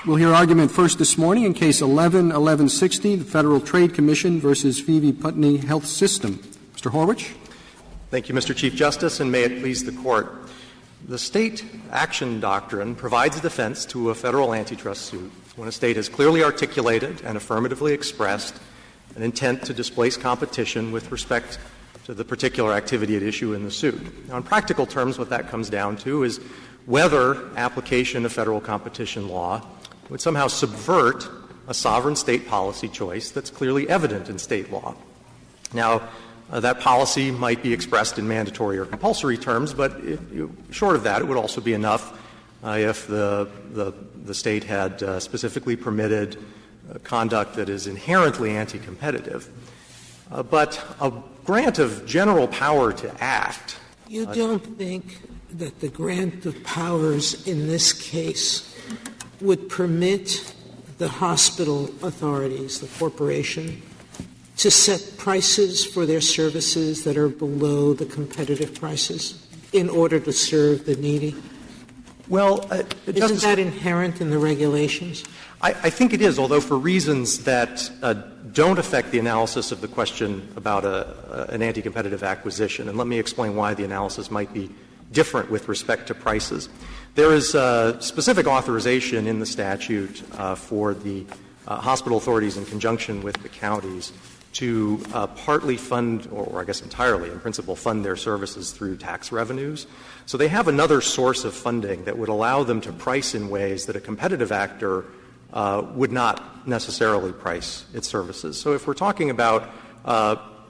We'll hear argument first this morning in Case 11-1160, the Federal Trade Commission versus Phoebe Putney Health System. Mr. Horwich. Thank you, Mr. Chief Justice, and may it please the Court. The state action doctrine provides a defense to a federal antitrust suit when a state has clearly articulated and affirmatively expressed an intent to displace competition with respect to the particular activity at issue in the suit. Now, in practical terms, what that comes down to is whether application of federal competition law would somehow subvert a sovereign state policy choice that's clearly evident in state law. Now, that policy might be expressed in mandatory or compulsory terms, but short of that, it would also be enough if the state had specifically permitted conduct that is inherently anti-competitive. But a grant of general power to act. You don't think that the grant of powers in this case would permit the hospital authorities, the corporation, to set prices for their services that are below the competitive prices in order to serve the needy? Well, isn't that inherent in the regulations? I think it is, although for reasons that don't affect the analysis of the question about an anti-competitive acquisition. And let me explain why the analysis might be different with respect to prices. There is a specific authorization in the statute for the hospital authorities in conjunction with the counties to partly fund, or I guess entirely in principle, fund their services through tax revenues. So they have another source of funding that would allow them to price in ways that a competitive actor would not necessarily price its services. So if we're talking about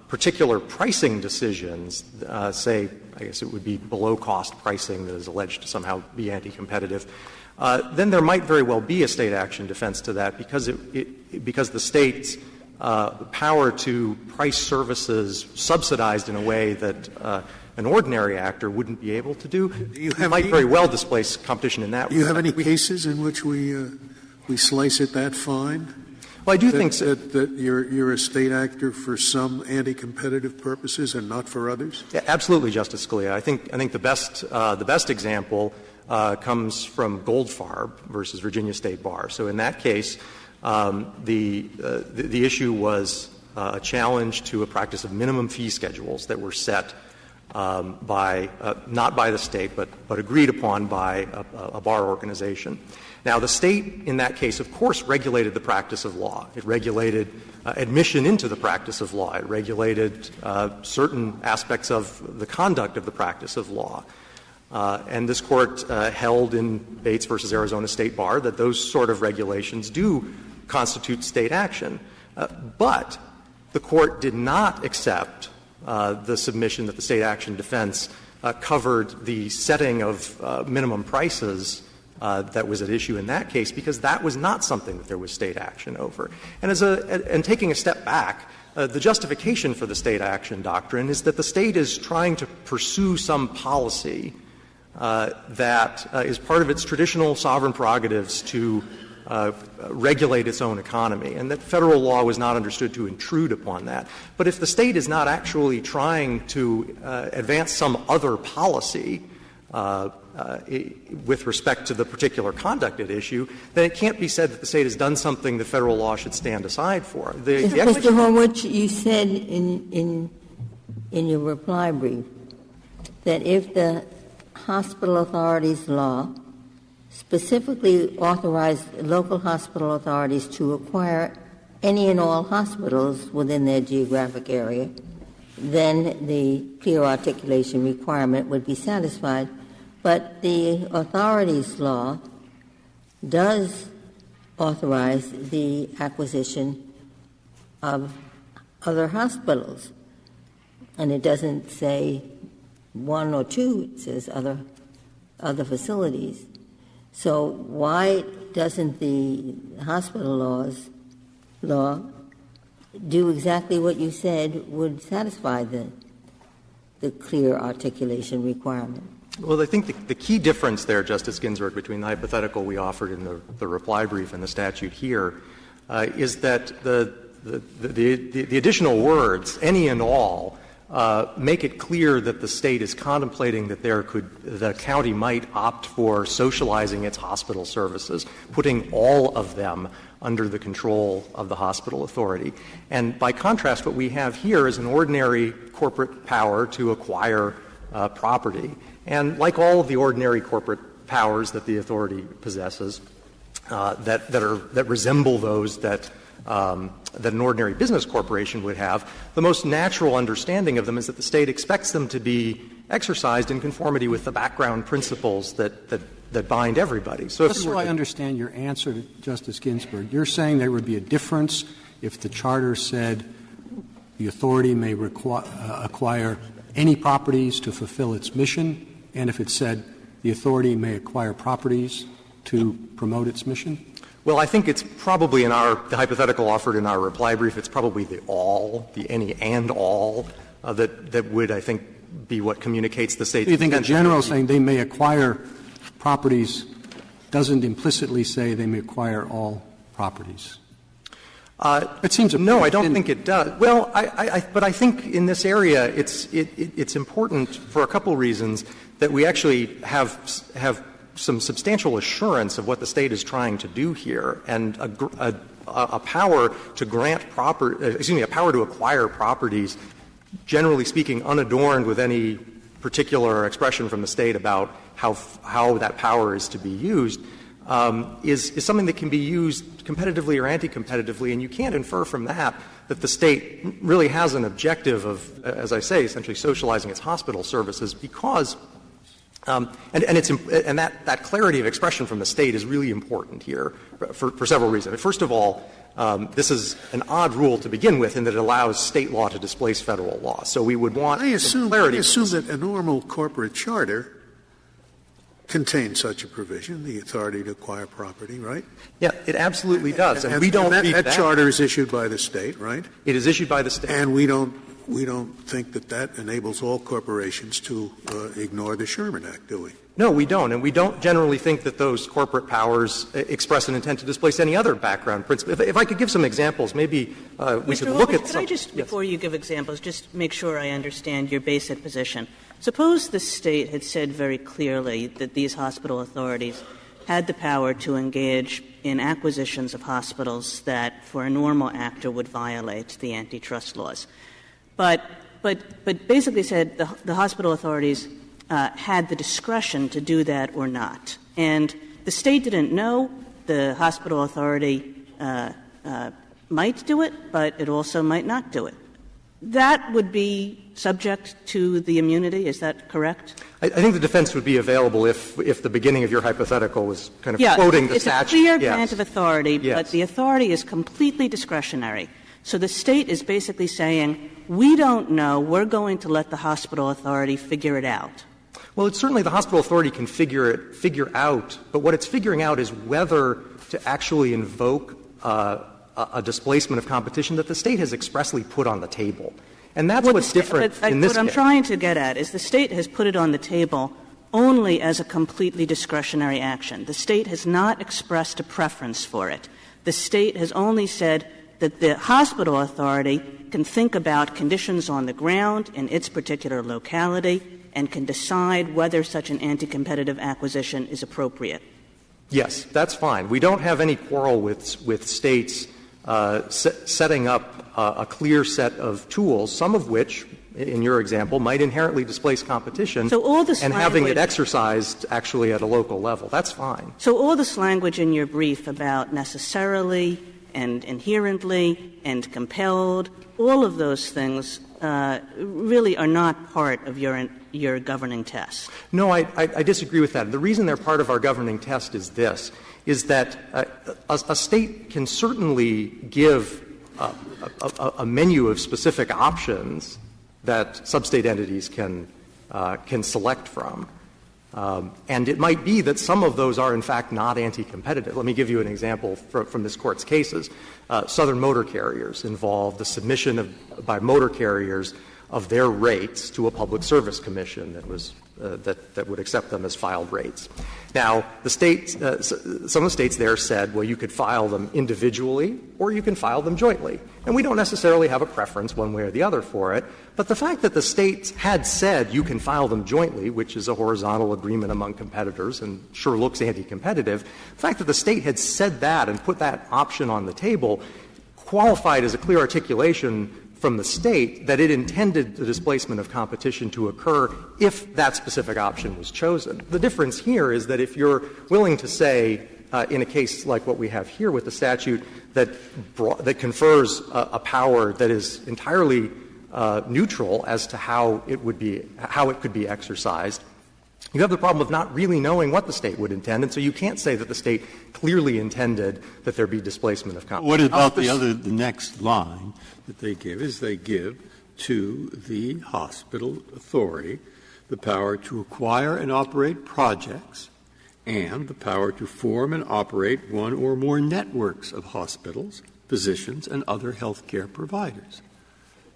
particular pricing decisions, say, I guess it would be below-cost pricing that is alleged to somehow be anti-competitive, then there might very well be a state action defense to that because because the state's power to price services subsidized in a way that an ordinary actor wouldn't be able to do might very well displace competition in that way. Do you have any cases in which we slice it that fine? Well, I do think so. That you're a state actor for some anti-competitive purposes and not for others? Yeah, absolutely, Justice Scalia. I think the best example comes from Goldfarb versus Virginia State Bar. So in that case, the issue was a challenge to a practice of minimum fee schedules that were set by not by the state but agreed upon by a bar organization. Now, the state in that case, of course, regulated the practice of law. It regulated admission into the practice of law. It regulated certain aspects of the conduct of the practice of law. And this Court held in Bates versus Arizona State Bar that those sort of regulations do constitute state action. But the Court did not accept the submission that the state action defense covered the setting of minimum prices that was at issue in that case, because that was not something that there was state action over. And and taking a step back, the justification for the state action doctrine is that the state is trying to pursue some policy that is part of its traditional sovereign prerogatives to regulate its own economy, and that federal law was not understood to intrude upon that. But if the state is not actually trying to advance some other policy with respect to the particular conduct at issue, then it can't be said that the state has done something that federal law should stand aside for. Mr. Horwich, you said in your reply brief that if the hospital authorities law specifically authorized local hospital authorities to acquire any and all hospitals within their geographic area, then the clear articulation requirement would be satisfied. But the authorities law does authorize the acquisition of other hospitals. And it doesn't say one or two, it says other facilities. So why doesn't the hospital law do exactly what you said would satisfy the clear articulation requirement? Well, I think the key difference there, Justice Ginsburg, between the hypothetical we offered in the reply brief and the statute here is that the additional words, any and all, make it clear that the state is contemplating that the county might opt for socializing its hospital services, putting all of them under the control of the hospital authority. And by contrast, what we have here is an ordinary corporate power to acquire property. And like all of the ordinary corporate powers that the authority possesses, that resemble those that an ordinary business corporation would have, the most natural understanding of them is that the state expects them to be exercised in conformity with the background principles that bind everybody. So just so I understand your answer to Justice Ginsburg, you're saying there would be a difference if the charter said the authority may acquire any properties to fulfill its mission, and if it said the authority may acquire properties to promote its mission? Well, I think it's probably the hypothetical offered in our reply brief, it's probably the any and all that would, I think, be what communicates the state's Do you think in intention. general saying they may acquire properties doesn't implicitly say they may acquire all properties? It seems no, I don't think it does. Well, but I think in this area it's important for a couple reasons that we actually have some substantial assurance of what the state is trying to do here, and a power to a power to acquire properties, generally speaking, unadorned with any particular expression from the state about how that power is to be used, is something that can be used competitively or anti-competitively, and you can't infer from that the state really has an objective of, as I say, essentially socializing its hospital services, because and that clarity of expression from the state is really important here for several reasons. First of all, this is an odd rule to begin with in that it allows state law to displace federal law. So we would want some clarity. I assume that a normal corporate charter contains such a provision, the authority to acquire property, right? Yeah, it absolutely does. And we don't read that charter is issued by the state, right? It is issued by the state. And we don't think that enables all corporations to ignore the Sherman Act, do we? No, we don't. And we don't generally think that those corporate powers express an intent to displace any other background principle. If I could give some examples, maybe we could look at some. Could I just, before you give examples, just make sure I understand your basic position? Suppose the state had said very clearly that these hospital authorities had the power to engage in acquisitions of hospitals that, for a normal actor, would violate the antitrust laws. But basically said the hospital authorities had the discretion to do that or not. And the state didn't know. The hospital authority might do it, but it also might not do it. That would be subject to the immunity. Is that correct? I think the defense would be available if the beginning of your hypothetical was kind of quoting the statute. It's a clear grant of authority, but the authority is completely discretionary. So the state is basically saying, we don't know, we're going to let the hospital authority figure it out. Well, it's certainly the hospital authority can figure out, but what it's figuring out is whether to actually invoke a displacement of competition that the state has expressly put on the table. And that's what's different in this case. What I'm trying to get at is the state has put it on the table only as a completely discretionary action. The state has not expressed a preference for it. The state has only said that the hospital authority can think about conditions on the ground in its particular locality and can decide whether such an anti-competitive acquisition is appropriate. Yes, that's fine. We don't have any quarrel with states setting up a clear set of tools, some of which, in your example, might inherently displace competition, so all this and having it exercised actually at a local level. That's fine. So all this language in your brief about necessarily and inherently and compelled, all of those things really are not part of your governing test. No, I disagree with that. The reason they're part of our governing test is this, is that a state can certainly give a menu of specific options that substate entities can select from. And it might be that some of those are, in fact, not anti-competitive. Let me give you an example from this Court's cases. Southern motor carriers involved the submission by motor carriers of their rates to a public service commission that was that would accept them as filed rates. Now, the states, some of the states there said, well, you could file them individually or you can file them jointly. And we don't necessarily have a preference one way or the other for it. But the fact that the states had said you can file them jointly, which is a horizontal agreement among competitors and sure looks anti-competitive, the fact that the state had said that and put that option on the table qualified as a clear articulation from the state that it intended the displacement of competition to occur if that specific option was chosen. The difference here is that if you're willing to say, in a case like what we have here with the statute that confers a power that is entirely neutral as to how it could be exercised, you have the problem of not really knowing what the state would intend, and so you can't say that the state clearly intended that there be displacement of competition. What about the next line that they give is they give to the hospital authority the power to acquire and operate projects and the power to form and operate one or more networks of hospitals, physicians, and other health care providers.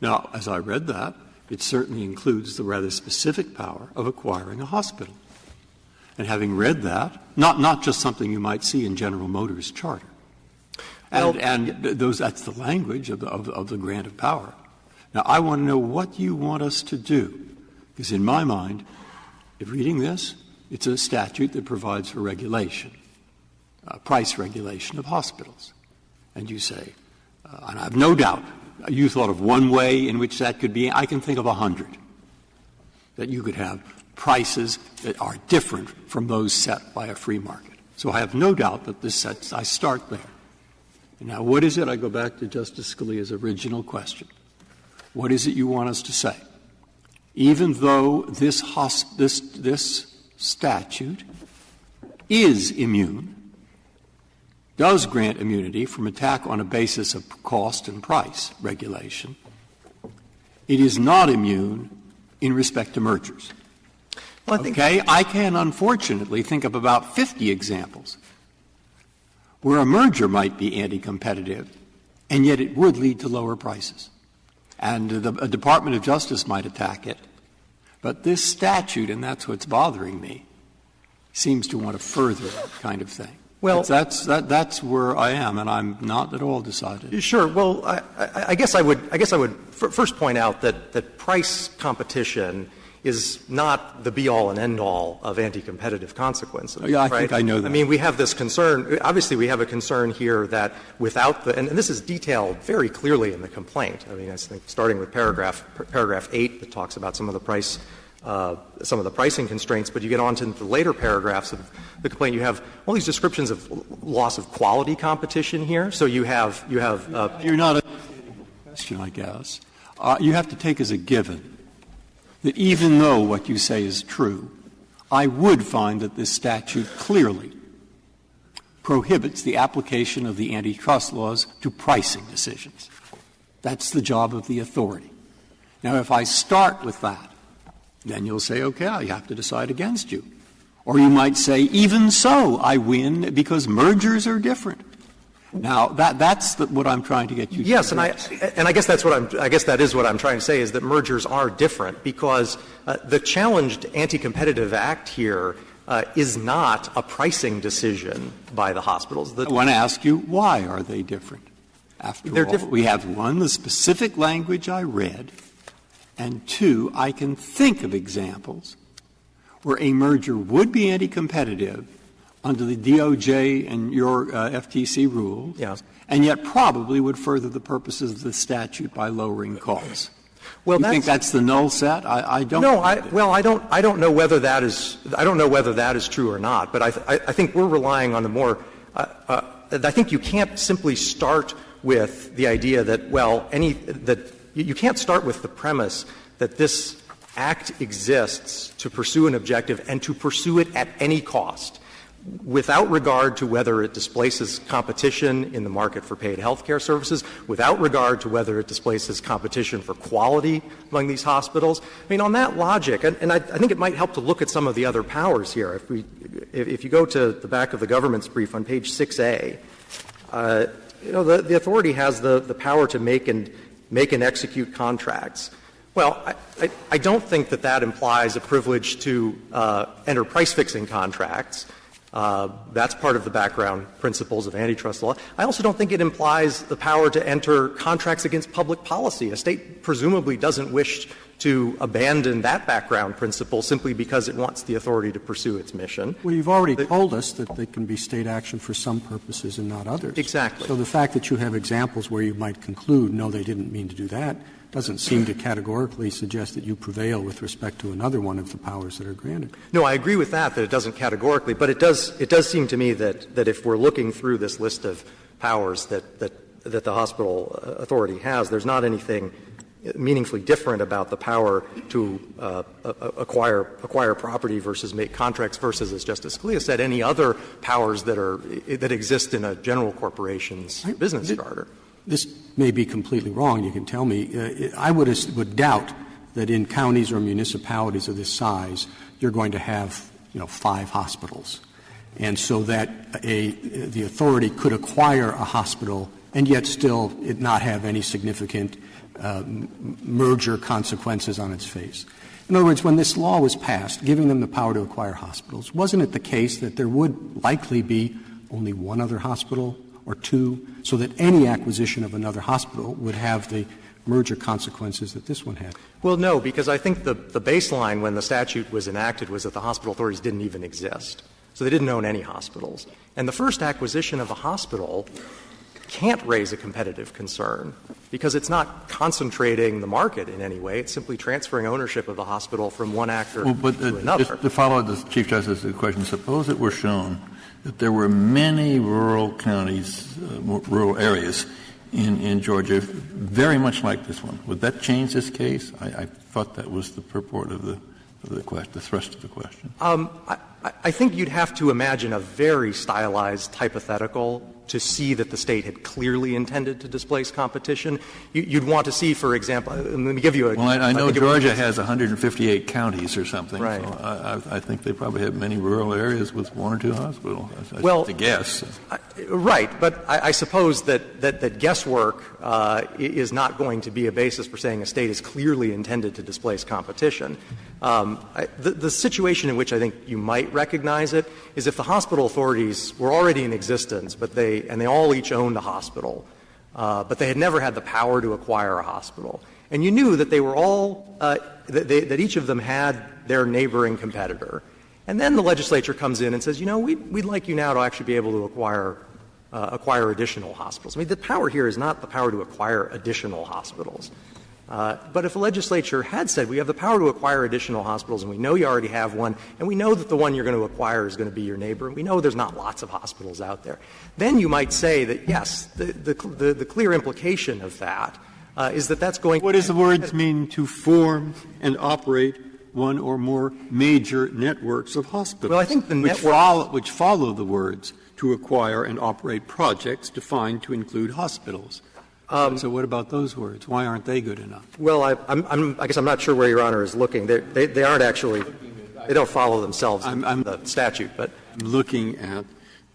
Now, as I read that, it certainly includes the rather specific power of acquiring a hospital. And having read that, not just something you might see in General Motors' charter, that's the language of the grant of power. Now, I want to know what you want us to do, because in my mind, if reading this, it's a statute that provides for regulation, price regulation of hospitals. And you say, and I have no doubt, you thought of one way in which that could be. I can think of 100, that you could have prices that are different from those set by a free market. So I have no doubt that I start there. And now, what is it? I go back to Justice Scalia's original question. What is it you want us to say? Even though this statute is immune, does grant immunity from attack on a basis of cost and price regulation, it is not immune in respect to mergers. Well, I can unfortunately think of about 50 examples where a merger might be anti-competitive, and yet it would lead to lower prices. And a Department of Justice might attack it. But this statute, and that's what's bothering me, seems to want to further that kind of thing. Well, that's where I am, and I'm not at all decided. Sure. Well, I guess I would first point out that price competition is not the be-all and end-all of anti-competitive consequences. Yeah, I right? think I know that. I mean, we have this concern. Obviously, we have a concern here that without and this is detailed very clearly in the complaint. I mean, I think starting with paragraph 8 that talks about some of the pricing constraints, but you get on to the later paragraphs of the complaint, you have all these descriptions of loss of quality competition here. So you have you're not a question, I guess. You have to take as a given that even though what you say is true, I would find that this statute clearly prohibits the application of the antitrust laws to pricing decisions. That's the job of the authority. Now, if I start with that, then you'll say, okay, I have to decide against you. Or you might say, even so, I win because mergers are different. Now, that's what I'm trying to get you to. Yes, and I guess that is what I'm trying to say is that mergers are different because the challenged anti-competitive act here is not a pricing decision by the hospitals. I want to ask you, why are they different? After all, we have one, the specific language I read, and two, I can think of examples where a merger would be anti-competitive under the DOJ and your FTC rules, yes, and yet probably would further the purposes of the statute by lowering costs. Well, you think that's the null set? I don't. No, I don't know whether that is. I don't know whether that is true or not. But I think we're relying on the more. I think you can't simply start with the idea that you can't start with the premise that this act exists to pursue an objective and to pursue it at any cost, without regard to whether it displaces competition in the market for paid health care services, without regard to whether it displaces competition for quality among these hospitals. I mean, on that logic, and I think it might help to look at some of the other powers here. If you go to the back of the government's brief on page 6A, the authority has the power to make and execute contracts. Well, I don't think that implies a privilege to enter price-fixing contracts. That's part of the background principles of antitrust law. I also don't think it implies the power to enter contracts against public policy. A state presumably doesn't wish to abandon that background principle simply because it wants the authority to pursue its mission. Well, you've already told us that they can be state action for some purposes and not others. Exactly. So the fact that you have examples where you might conclude, no, they didn't mean to do that, doesn't seem to categorically suggest that you prevail with respect to another one of the powers that are granted. No, I agree with that it doesn't categorically, but it does seem to me that if we're looking through this list of powers that the hospital authority has, there's not anything meaningfully different about the power to acquire property versus make contracts versus, as Justice Scalia said, any other powers that exist in a general corporation's business charter. This may be completely wrong. You can tell me. I would doubt that in counties or municipalities of this size, you're going to have, 5 hospitals, and so that the authority could acquire a hospital and yet still it not have any significant merger consequences on its face. In other words, when this law was passed, giving them the power to acquire hospitals, wasn't it the case that there would likely be only one other hospital or two, so that any acquisition of another hospital would have the merger consequences that this one had? Well, no, because I think the baseline when the statute was enacted was that the hospital authorities didn't even exist. So they didn't own any hospitals. And the first acquisition of a hospital can't raise a competitive concern because it's not concentrating the market in any way. It's simply transferring ownership of the hospital from one actor to another. Just to follow the Chief Justice's question, suppose it were shown that there were many rural counties, rural areas in Georgia very much like this one. Would that change this case? I thought that was the purport of the question, the thrust of the question. I think you'd have to imagine a very stylized hypothetical to see that the state had clearly intended to displace competition. You'd want to see, for example, let me give you a... Well, I know Georgia has 158 counties or something. Right. So I think they probably have many rural areas with 1 or 2 hospitals, to guess. Right. But I suppose that guesswork is not going to be a basis for saying a state is clearly intended to displace competition. The situation in which I think you might recognize it is if the hospital authorities were already in existence, but they all each owned a hospital, but they had never had the power to acquire a hospital. And you knew that they were all that each of them had their neighboring competitor. And then the legislature comes in and says, we'd like you now to actually be able to acquire additional hospitals. I mean, the power here is not the power to acquire additional hospitals. But if the legislature had said, we have the power to acquire additional hospitals, and we know you already have one, and we know that the one you're going to acquire is going to be your neighbor, and we know there's not lots of hospitals out there, then you might say that, yes, the clear implication of that is that that's going... What does the words mean, to form and operate one or more major networks of hospitals? Well, I think the network... Which follow the words, to acquire and operate projects defined to include hospitals. So what about those words? Why aren't they good enough? Well, I guess I'm not sure where Your Honor is looking. They aren't actually — they don't follow themselves in the statute. But I'm looking at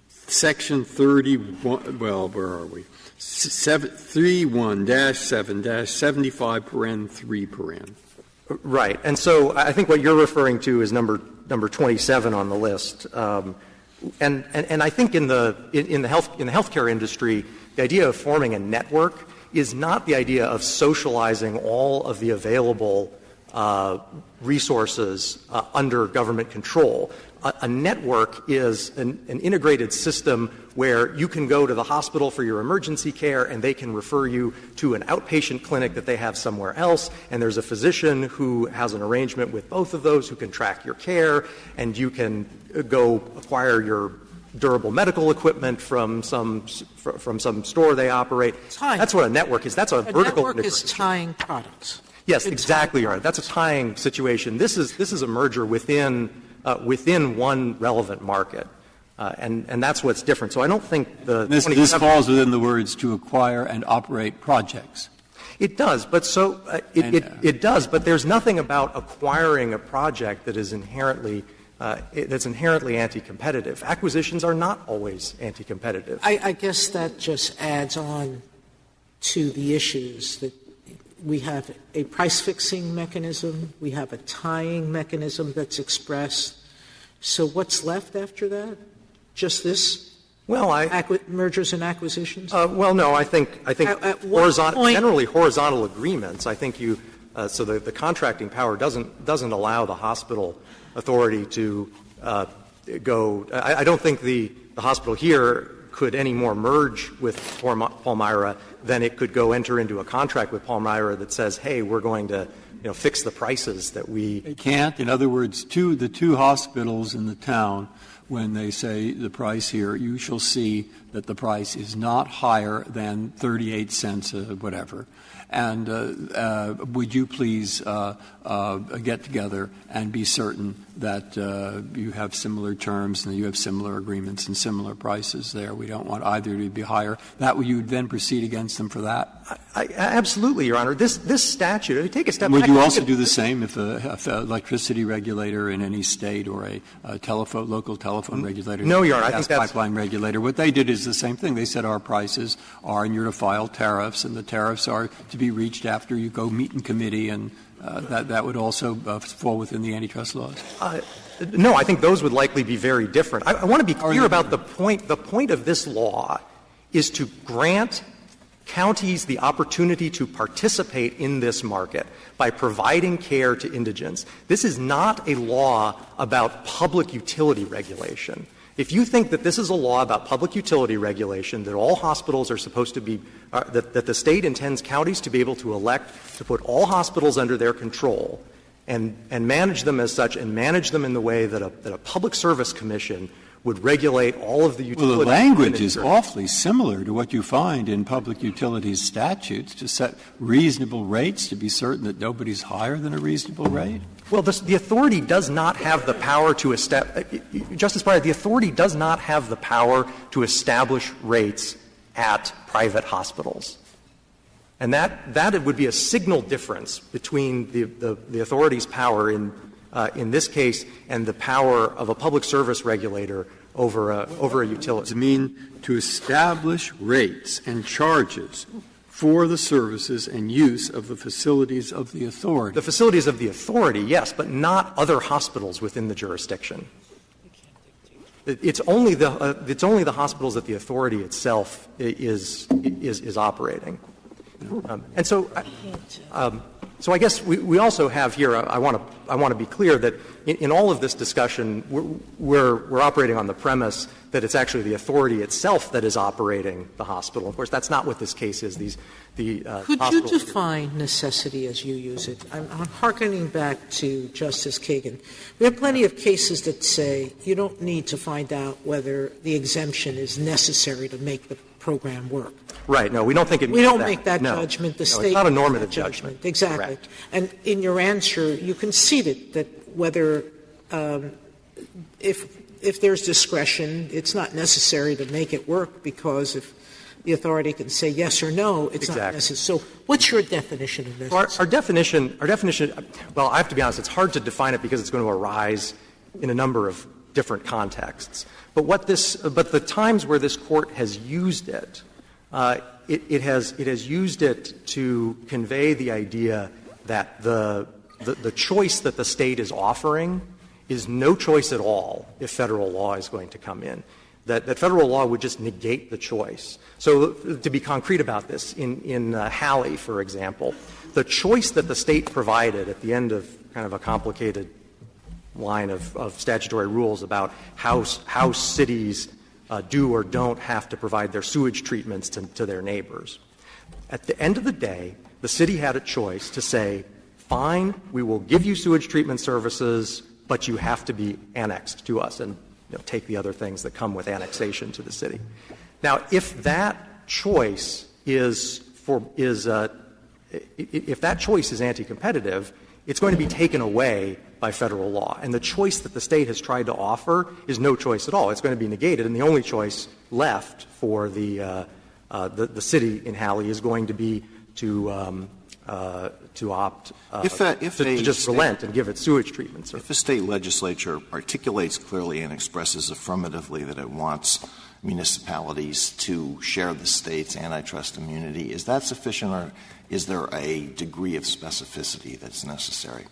Section 31 — well, where are we? 31-7-75 Right. And so I think what you're referring to is number 27 on the list. And I think in the healthcare industry, the idea of forming a network is not the idea of socializing all of the available resources under government control. A network is an integrated system where you can go to the hospital for your emergency care and they can refer you to an outpatient clinic that they have somewhere else, and there's a physician who has an arrangement with both of those who can track your care, and you can go acquire your durable medical equipment from some store they operate. That's what a network is. That's a vertical network is tying products. Yes, exactly right. That's a tying situation. This is a merger within one relevant market, and that's what's different. So I don't think this falls within the words to acquire and operate projects. It does, but it does. But there's nothing about acquiring a project that is inherently anti-competitive. Acquisitions are not always anti-competitive. I guess that just adds on to the issues that we have a price-fixing mechanism, we have a tying mechanism that's expressed. So what's left after that? Just this? Well, mergers and acquisitions? Well, no, I think generally horizontal agreements. I think so the contracting power doesn't allow the hospital authority to go. I don't think the hospital here could any more merge with Palmyra than it could go enter into a contract with Palmyra that says, hey, we're going to fix the prices that we. They can't. In other words, the two hospitals in the town, when they say the price here, you shall see that the price is not higher than 38 cents whatever. And would you please get together and be certain that you have similar terms and that you have similar agreements and similar prices there? We don't want either to be higher. You would then proceed against them for that? Absolutely, Your Honor. This statute, if you take a step back. Would you also do the same if an electricity regulator in any state or a local telephone regulator, no, Your Honor, I think that's pipeline regulator, what they did is the same thing. They said our prices are, and you're to file tariffs, and the tariffs are to be reached after you go meet in committee, and that would also fall within the antitrust laws? No, I think those would likely be very different. I want to be clear about the point. The point of this law is to grant counties the opportunity to participate in this market by providing care to indigents. This is not a law about public utility regulation. If you think that this is a law about public utility regulation, that all hospitals are supposed to be that the state intends counties to be able to elect to put all hospitals under their control and manage them as such and manage them in the way that a public service commission would regulate all of the utilities. Well, the language is awfully similar to what you find in public utilities statutes to set reasonable rates to be certain that nobody's higher than a reasonable rate. Well, the authority does not have the power to establish — Justice Breyer, the authority does not have the power to establish rates at private hospitals. And that would be a signal difference between the authority's power in this case and the power of a public service regulator over a utility. It means to establish rates and charges for the services and use of the facilities of the authority. The facilities of the authority, yes, but not other hospitals within the jurisdiction. It's only the hospitals that the authority itself is operating. And so I guess we also have here. I want to be clear that in all of this discussion, we're operating on the premise that it's actually the authority itself that is operating the hospital. Of course, that's not what this case is. Could you define necessity as you use it? I'm hearkening back to Justice Kagan. We have plenty of cases that say you don't need to find out whether the exemption is necessary to make the program work. Right. No, we don't think it means we don't that. make that no. state it's not a normative judgment. Exactly. Correct. And in your answer, you conceded that whether if there's discretion, it's not necessary to make it work because if the authority can say yes or no, it's not necessary. So what's your definition of this? Well, our definition, well, I have to be honest, it's hard to define it because it's going to arise in a number of different contexts. But but the times where this Court has used it, it has used it to convey the idea that the choice that the State is offering is no choice at all if Federal law is going to come in. That Federal law would just negate the choice. So to be concrete about this, in Halley, for example, the choice that the State provided at the end of kind of a complicated line of statutory rules about how cities do or don't have to provide their sewage treatments to their neighbors. At the end of the day, the city had a choice to say, fine, we will give you sewage treatment services, but you have to be annexed to us and take the other things that come with annexation to the city. Now, if that choice is anti-competitive, it's going to be taken away by Federal law. And the choice that the State has tried to offer is no choice at all. It's going to be negated, and the only choice left for the city in Halley is going to be to opt to just relent and give it sewage treatment. If a state legislature articulates clearly and expresses affirmatively that it wants municipalities to share the state's antitrust immunity, is that sufficient, or is there a degree of specificity that's necessary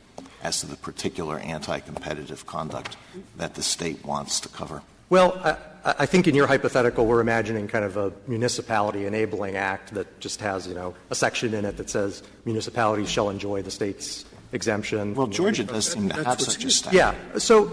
as to the particular anti-competitive conduct that the state wants to cover? Well, I think in your hypothetical we're imagining kind of a municipality enabling act that just has, a section in it that says municipalities shall enjoy the state's exemption. Well, Georgia does seem to have such a statute. Yeah. So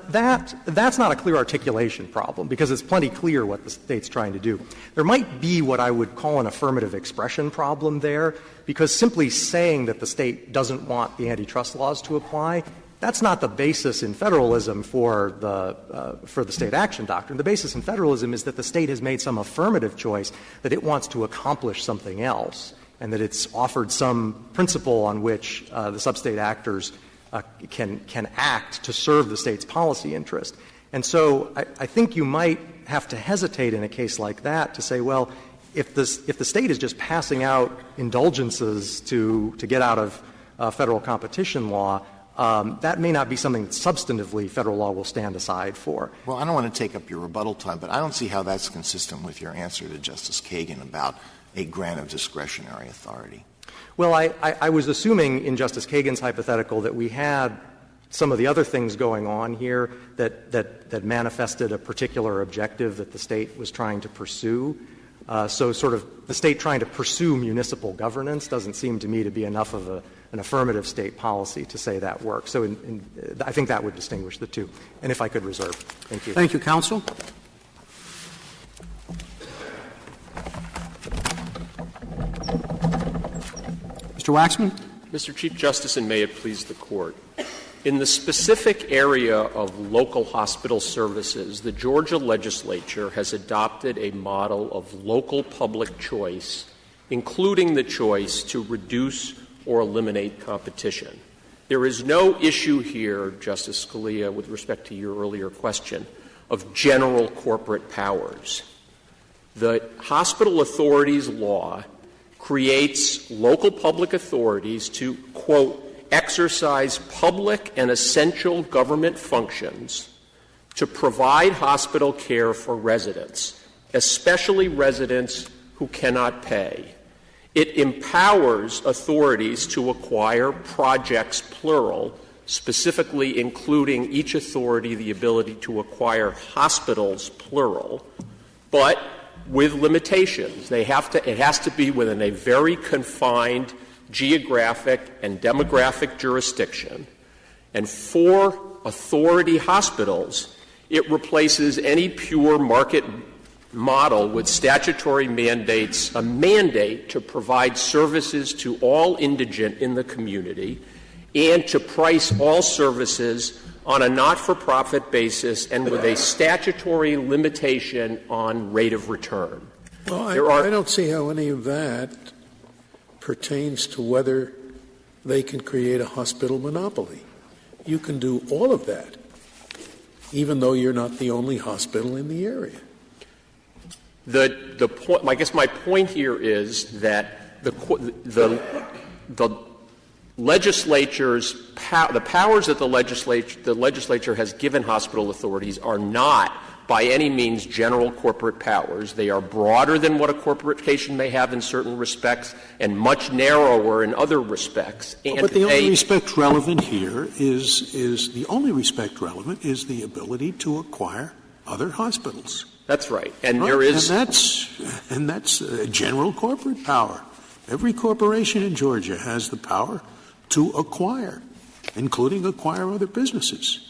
that's not a clear articulation problem, because it's plenty clear what the state's trying to do. There might be what I would call an affirmative expression problem there, because simply saying that the state doesn't want the antitrust laws to apply, that's not the basis in federalism for the state action doctrine. The basis in federalism is that the state has made some affirmative choice that it wants to accomplish something else, and that it's offered some principle on which the sub-state actors can act to serve the state's policy interest. And so I think you might have to hesitate in a case like that to say, well, if the state is just passing out indulgences to get out of federal competition law, that may not be something that substantively federal law will stand aside for. Well, I don't want to take up your rebuttal time, but I don't see how that's consistent with your answer to Justice Kagan about a grant of discretionary authority. Well, I was assuming in Justice Kagan's hypothetical that we had some of the other things going on here that manifested a particular objective that the state was trying to pursue. So sort of the state trying to pursue municipal governance doesn't seem to me to be enough of an affirmative state policy to say that works. So I think that would distinguish the two. And if I could reserve. Thank you. Thank you, counsel. Mr. Waxman. Mr. Chief Justice, and may it please the Court. In the specific area of local hospital services, the Georgia legislature has adopted a model of local public choice, including the choice to reduce or eliminate competition. There is no issue here, Justice Scalia, with respect to your earlier question, of general corporate powers. The Hospital Authorities Law creates local public authorities to, quote, exercise public and essential government functions to provide hospital care for residents, especially residents who cannot pay. It empowers authorities to acquire projects, plural, specifically including each authority the ability to acquire hospitals, plural, but with limitations. It has to be within a very confined geographic and demographic jurisdiction. And for authority hospitals, it replaces any pure market model with statutory mandates, a mandate to provide services to all indigent in the community and to price all services on a not-for-profit basis and with a statutory limitation on rate of return. Well, I don't see how any of that pertains to whether they can create a hospital monopoly. You can do all of that, even though you're not the only hospital in the area. I guess my point here is that the legislature's the powers that the legislature has given hospital authorities are not by any means general corporate powers. They are broader than what a corporation may have in certain respects and much narrower in other respects. And but the only respect relevant here is the ability to acquire other hospitals. That's right. And right? there is and that's a general corporate power. Every corporation in Georgia has the power to acquire, including acquire other businesses.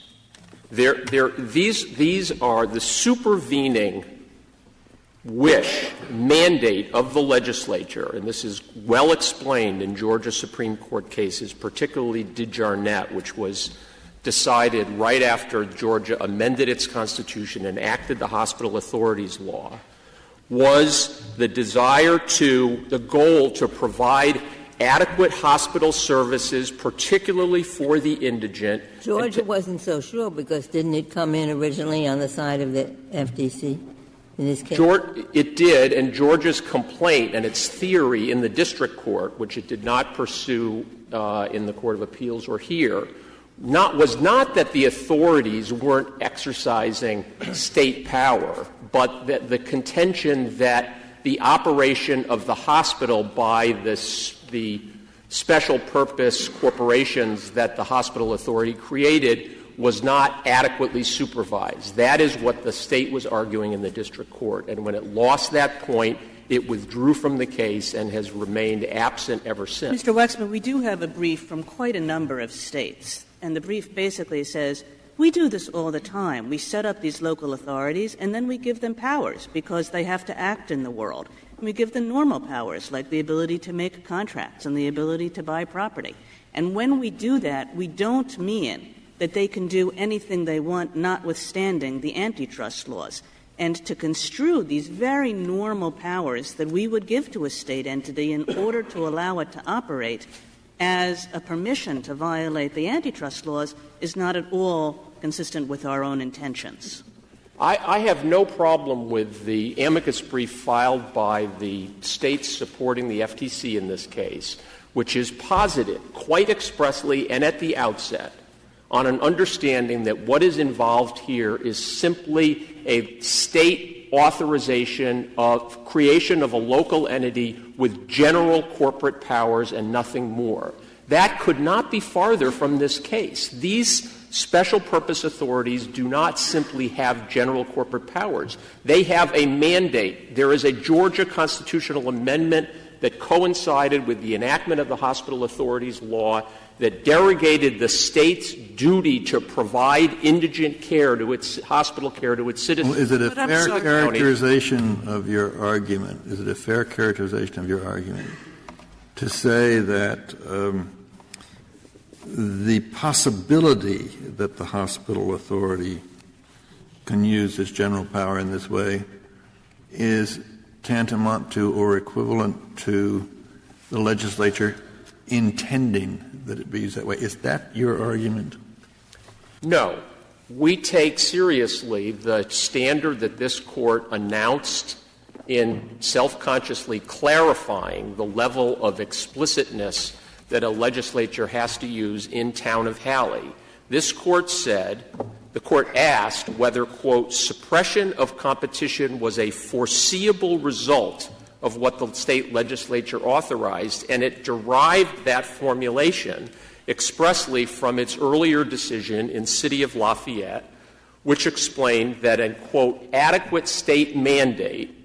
These are the supervening mandate of the legislature, and this is well explained in Georgia Supreme Court cases, particularly DeJarnette, which was decided right after Georgia amended its constitution and enacted the Hospital Authorities Law, was the goal to provide adequate hospital services, particularly for the indigent. Georgia wasn't so sure because didn't it come in originally on the side of the FTC? in this case? It did, and Georgia's complaint and its theory in the district court, which it did not pursue in the Court of Appeals or here, was not that the authorities weren't exercising state power, but that the contention that the operation of the hospital by the special purpose corporations that the hospital authority created was not adequately supervised. That is what the state was arguing in the district court. And when it lost that point, it withdrew from the case and has remained absent ever since. Mr. Waxman, we do have a brief from quite a number of states. And the brief basically says, we do this all the time. We set up these local authorities, and then we give them powers because they have to act in the world. And we give them normal powers, like the ability to make contracts and the ability to buy property. And when we do that, we don't mean that they can do anything they want, notwithstanding the antitrust laws. And to construe these very normal powers that we would give to a state entity in order to allow it to operate as a permission to violate the antitrust laws is not at all consistent with our own intentions. I have no problem with the amicus brief filed by the states supporting the FTC in this case, which is posited quite expressly and at the outset on an understanding that what is involved here is simply a state authorization of creation of a local entity with general corporate powers and nothing more. That could not be farther from this case. These special purpose authorities do not simply have general corporate powers. They have a mandate. There is a Georgia constitutional amendment that coincided with the enactment of the hospital authorities law that derogated the state's duty to provide indigent care to its hospital care to its citizens. Well, is it a fair characterization of your argument? Is it a fair characterization of your argument to say that the possibility that the hospital authority can use its general power in this way is tantamount to or equivalent to the legislature intending that it be used that way? Is that your argument? No. We take seriously the standard that this Court announced in self-consciously clarifying the level of explicitness that a legislature has to use in Town of Halley. This Court said, the Court asked whether, quote, suppression of competition was a foreseeable result of what the state legislature authorized, and it derived that formulation expressly from its earlier decision in City of Lafayette, which explained that a, quote, adequate state mandate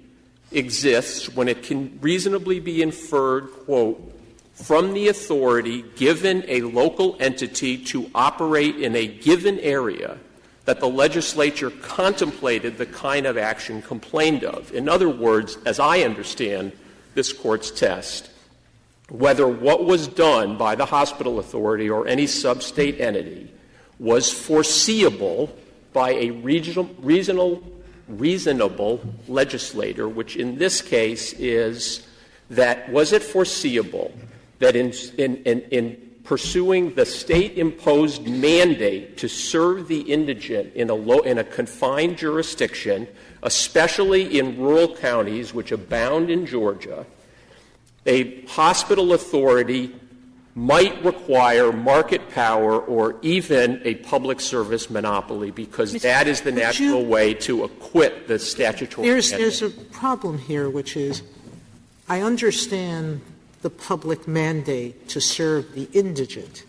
exists when it can reasonably be inferred, quote, from the authority given a local entity to operate in a given area that the legislature contemplated the kind of action complained of. In other words, as I understand this Court's test, whether what was done by the hospital authority or any sub-state entity was foreseeable by a reasonable legislator, which in this case is that was it foreseeable that in pursuing the state-imposed mandate to serve the indigent in a confined jurisdiction, especially in rural counties which abound in Georgia, a hospital authority might require market power or even a public service monopoly, because that is the natural way to acquit the statutory mandate. There's a problem here, which is I understand the public mandate to serve the indigent,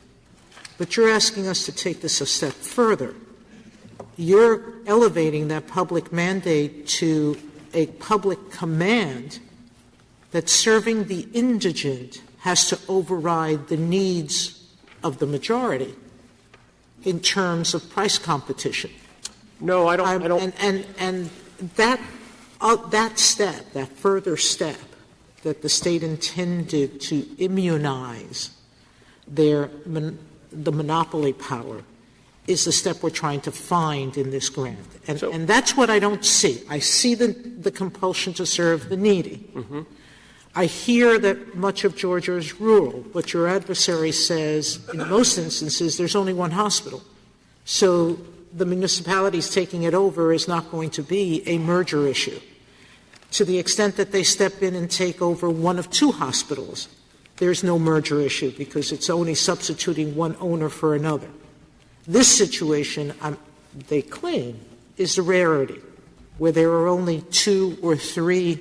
but you're asking us to take this a step further. You're elevating that public mandate to a public command that serving the indigent has to override the needs of the majority in terms of price competition. No, I don't. And that step, that further step, that the state intended to immunize the monopoly power is the step we're trying to find in this grant. And that's what I don't see. I see the compulsion to serve the needy. Mm-hmm. I hear that much of Georgia is rural, but your adversary says in most instances there's only one hospital. So the municipalities taking it over is not going to be a merger issue. To the extent that they step in and take over one of two hospitals, there's no merger issue because it's only substituting one owner for another. This situation, they claim, is a rarity, where there are only 2 or 3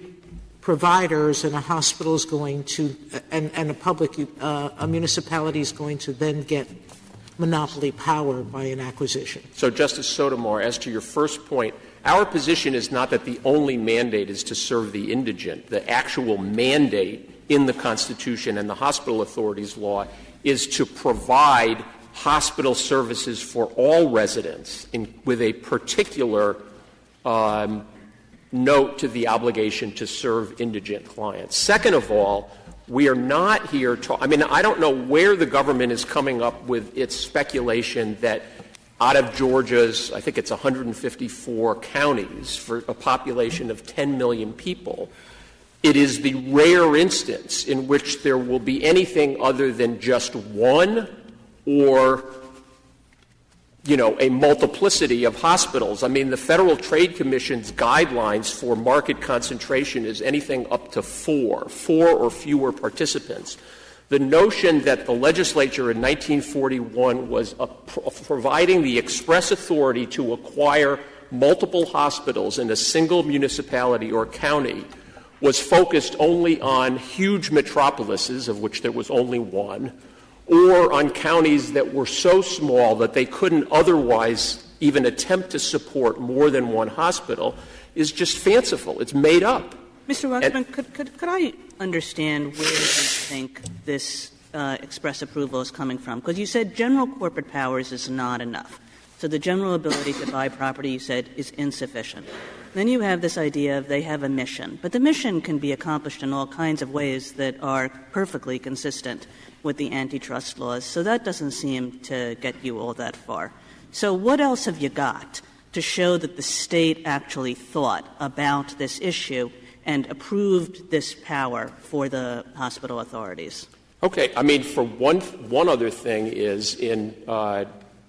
providers and a hospital is going to and a municipality is going to then get monopoly power by an acquisition. So, Justice Sotomayor, as to your first point, our position is not that the only mandate is to serve the indigent. The actual mandate in the Constitution and the hospital authorities law is to provide hospital services for all residents with a particular note to the obligation to serve indigent clients. Second of all, we are not here I don't know where the government is coming up with its speculation that out of Georgia's, I think it's 154 counties for a population of 10 million people, it is the rare instance in which there will be anything other than just one or, a multiplicity of hospitals. I mean, the Federal Trade Commission's guidelines for market concentration is anything up to 4 or fewer participants. The notion that the legislature in 1941 was providing the express authority to acquire multiple hospitals in a single municipality or county was focused only on huge metropolises, of which there was only one, or on counties that were so small that they couldn't otherwise even attempt to support more than one hospital, is just fanciful. It's made up. Mr. Waxman, could I understand where you think this express approval is coming from? Because you said general corporate powers is not enough. So the general ability to buy property, you said, is insufficient. Then you have this idea of they have a mission. But the mission can be accomplished in all kinds of ways that are perfectly consistent with the antitrust laws. So that doesn't seem to get you all that far. So what else have you got to show that the state actually thought about this issue and approved this power for the hospital authorities? Okay. I mean, for one other thing is in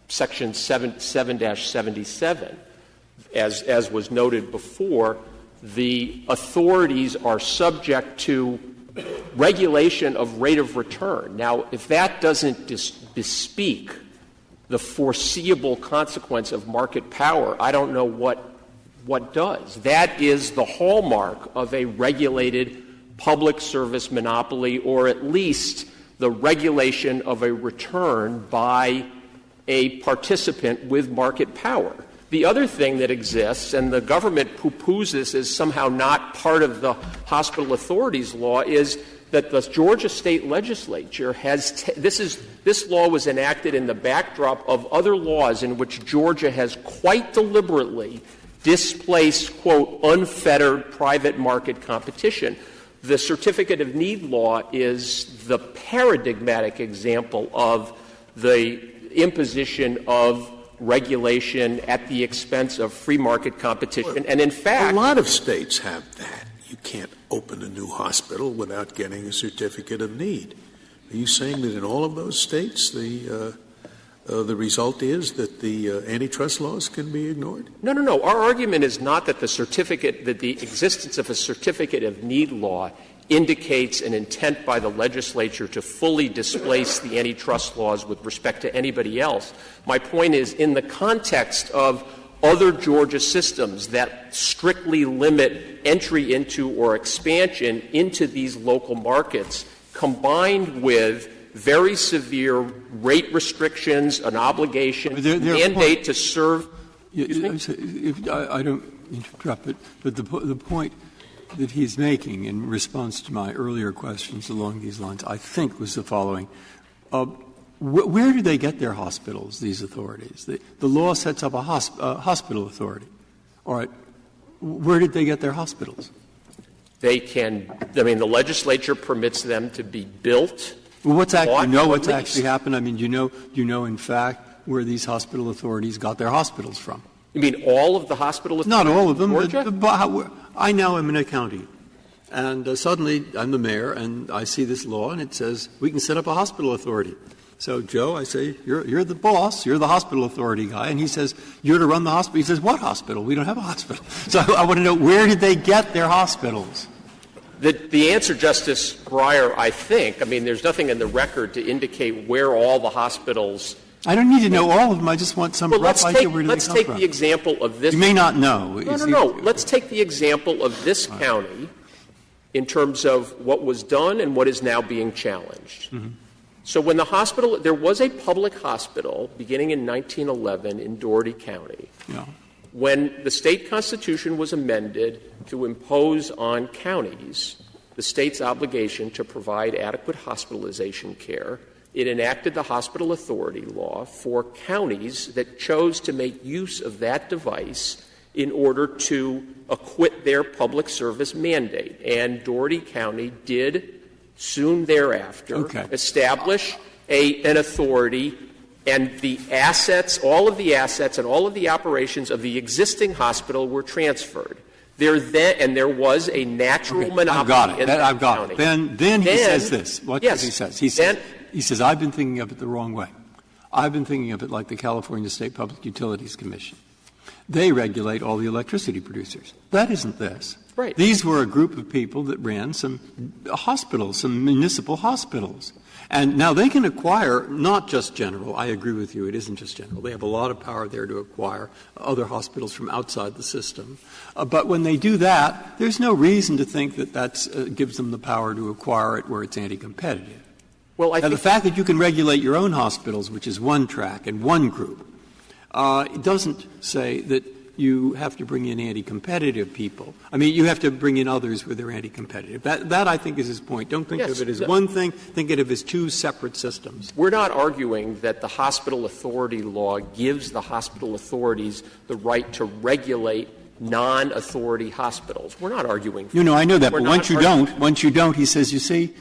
Section 7-77, as was noted before, the authorities are subject to regulation of rate of return. Now, if that doesn't bespeak the foreseeable consequence of market power, I don't know what does. That is the hallmark of a regulated public service monopoly, or at least the regulation of a return by a participant with market power. The other thing that exists, and the government poo-poos this as somehow not part of the hospital authorities law, is that the Georgia state legislature has this law was enacted in the backdrop of other laws in which Georgia has quite deliberately displaced, quote, unfettered private market competition. The Certificate of Need law is the paradigmatic example of the imposition of regulation at the expense of free market competition. And in fact, a lot of states have that. You can't open a new hospital without getting a certificate of need. Are you saying that in all of those states the result is that the antitrust laws can be ignored? No. Our argument is not that the existence of a certificate of need law indicates an intent by the legislature to fully displace the antitrust laws with respect to anybody else. My point is, in the context of other Georgia systems that strictly limit entry into or expansion into these local markets, combined with very severe rate restrictions, an obligation, mandate to serve. I don't interrupt, but the point that he's making in response to my earlier questions along these lines, I think, was the following. Where do they get their hospitals, these authorities? The law sets up a hospital authority. All right. Where did they get their hospitals? The legislature permits them to be built. Well, what's actually happened? I mean, you know, in fact, where these hospital authorities got their hospitals from. You mean all of the hospital authorities? Not all of them. Georgia? I now am in a county, and suddenly I'm the mayor, and I see this law, and it says we can set up a hospital authority. So, Joe, I say, you're the boss, you're the hospital authority guy, and he says, you're to run the hospital. He says, what hospital? We don't have a hospital. So I want to know, where did they get their hospitals? The answer, Justice Breyer, I think, I mean, there's nothing in the record to indicate where all the hospitals. I don't need to know all of them. I just want some rough idea where they come from. Let's take the example of this. You may not know. No. Let's take the example of this county in terms of what was done and what is now being challenged. Mm-hmm. So when there was a public hospital beginning in 1911 in Dougherty County. Yeah. When the state constitution was amended to impose on counties the state's obligation to provide adequate hospitalization care, it enacted the hospital authority law for counties that chose to make use of that device in order to acquit their public service mandate. And Dougherty County did soon thereafter establish an authority, and the assets, all of the assets and all of the operations of the existing hospital were transferred. There was a natural monopoly in that county. Then he says this. What does he say? He says, I've been thinking of it the wrong way. I've been thinking of it like the California State Public Utilities Commission. They regulate all the electricity producers. That isn't this. Right. These were a group of people that ran some hospitals, some municipal hospitals. And now they can acquire not just general. I agree with you. It isn't just general. They have a lot of power there to acquire other hospitals from outside the system. But when they do that, there's no reason to think that that gives them the power to acquire it where it's anti-competitive. Well, now, the fact that you can regulate your own hospitals, which is one track and one group, it doesn't say that you have to bring in anti-competitive people. I mean, you have to bring in others where they're anti-competitive. That I think, is his point. Don't think of it as one thing. Think of it as two separate systems. We're not arguing that the hospital authority law gives the hospital authorities the right to regulate non-authority hospitals. We're not arguing for that. I know that, but once you don't, he says, you see,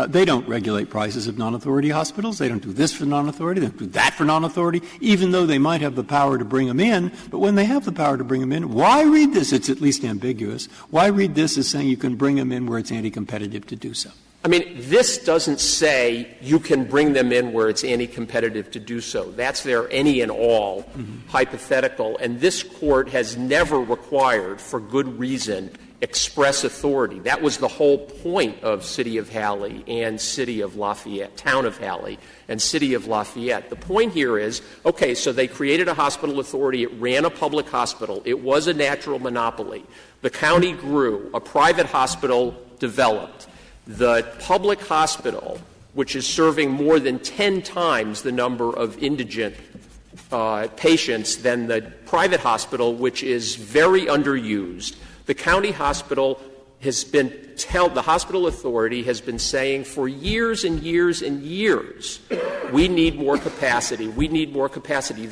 they don't regulate prices of non-authority hospitals. They don't do this for non-authority. They don't do that for non-authority, even though they might have the power to bring them in. But when they have the power to bring them in, why read this? It's at least ambiguous. Why read this as saying you can bring them in where it's anti-competitive to do so? I mean, this doesn't say you can bring them in where it's anti-competitive to do so. That's their any and all hypothetical. And this Court has never required, for good reason, express authority. That was the whole point of City of Halley and City of Lafayette, Town of Halley and City of Lafayette. The point here is, okay, so they created a hospital authority. It ran a public hospital. It was a natural monopoly. The county grew. A private hospital developed. The public hospital, which is serving more than 10 times the number of indigent patients than the private hospital, which is very underused. The county hospital has been the hospital authority has been saying for years and years and years, we need more capacity. We need more capacity.